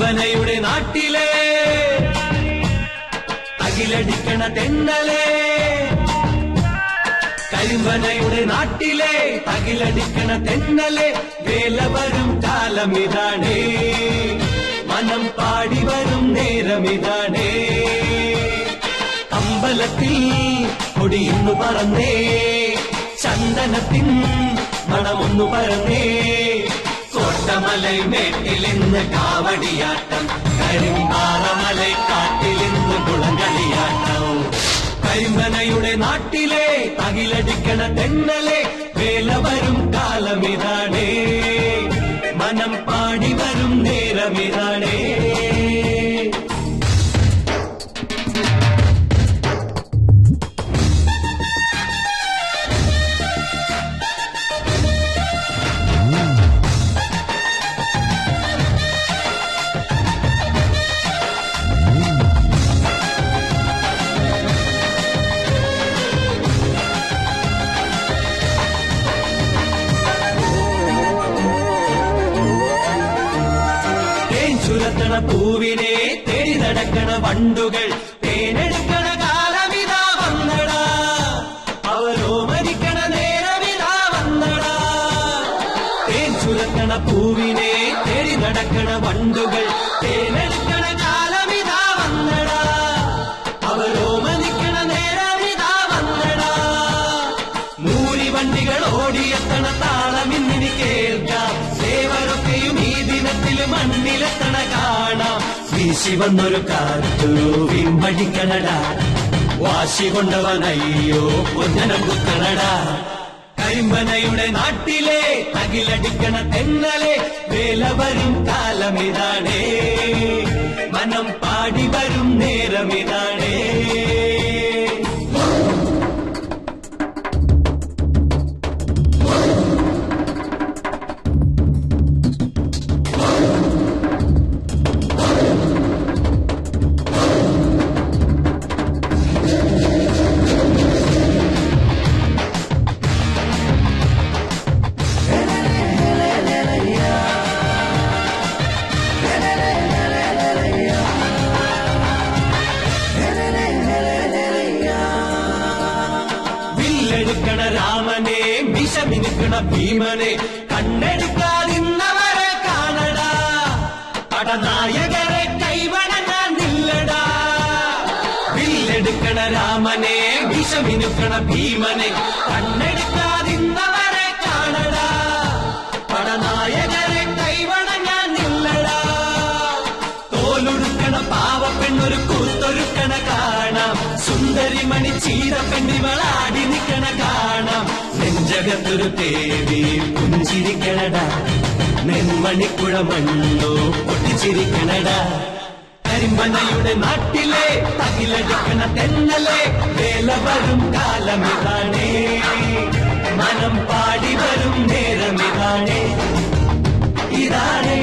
കരിമ്പനയുടെ നാട്ടിലെ തകിലടിക്കണ തെന്നലെ, കരിമ്പനയുടെ നാട്ടിലെ തകിലടിക്കണ തെന്നലെ, വേല വരും കാലമിതാണേ, മനം പാടി വരും നേരമിതാണേ. അമ്പലത്തിൽ കൊടിയൊന്നു പറന്നേ, ചന്ദനത്തിൻ മണമൊന്നു പറന്നേ, കോട്ടമലൈ മേട്ടിലിന്ന് കാവടിയാട്ടം, കരിമ്പാറമലൈ കാട്ടിലിന്ന് കുളങ്കളിയാട്ടം. കരിമ്പനയുടെ നാട്ടിലെ തകിലടിക്കണ തെന്നലെ, വേല വരും കാലമിതാണേ, മനം പാടി വരും നേരമിതാണേ. ചുരത്തണ പൂവിനെ തേടി നടക്കണ വണ്ടുകൾ, തേനെടുക്കണ കാലമിതാ വന്നടാ, അവരോമരിക്കണ നേരമിതാ വന്നടാ. തേൻ ചുരത്തണ പൂവിനെ തേടി നടക്കണ വണ്ടുകൾ, തേനെടുക്കണ കാലമിതാ വന്നടാ, അവരോമരിക്കണ നേരമിതാ വന്നടാ. മൂരി വണ്ടികൾ ഓടിയെത്തണ താളമിന്നിനി കേൾക്കാം, സേവരൊക്കെയും ഈ ദിനത്തിൽ മണ്ണിലെത്തണ കാണാം. വീശി വന്നൊരു കാറ്റു വിമ്പടിക്കണടാ, വാശി കൊണ്ടവനയ്യോ പൊന്നനം കുത്തണടാ. കരിമ്പനയുടെ നാട്ടിലെ തകിലടിക്കണ തെന്നലെ, വേല വരും കാലമിതാണേ, മനം പാടി വരും നേരമിതാണേ. ടുക്കണ രാമനെ, വിഷമിനുക്കണ ഭീമനെ, കണ്ണെടുക്കാതിന്നവരെ കാണടാ, പടനായകരെ കൈവണങ്ങാൻ നില്ലടാ. വില്ലെടുക്കണ രാമനെ, വിഷമിനുക്കണ ഭീമനെ, കണ്ണെടുക്കാതിന്നവരെ കാണടാ, പടനായകരെ കൈവണങ്ങാൻ നില്ലടാ. തോലൊടുക്കണ പാവപ്പെണ്ണൊരു കൂത്തൊരുക്കണ കാണാം, സുന്ദരി മണി ചീര പെണ്ണിവളാടി നിക്കണ കാണാം. നെഞ്ചകത്തൊരു തേവി പുഞ്ചിരിക്കണടാ, നെന്മണിക്കുഴ മണ്ണോ പൊട്ടിച്ചിരിക്കണടാ. കരിമ്പനയുടെ നാട്ടിലെ തകിലടിക്കണ തെന്നലെ, വേല വരും കാലമിതാണേ, മനം പാടി വരും നേരമിതാണേ, ഇതാണേ.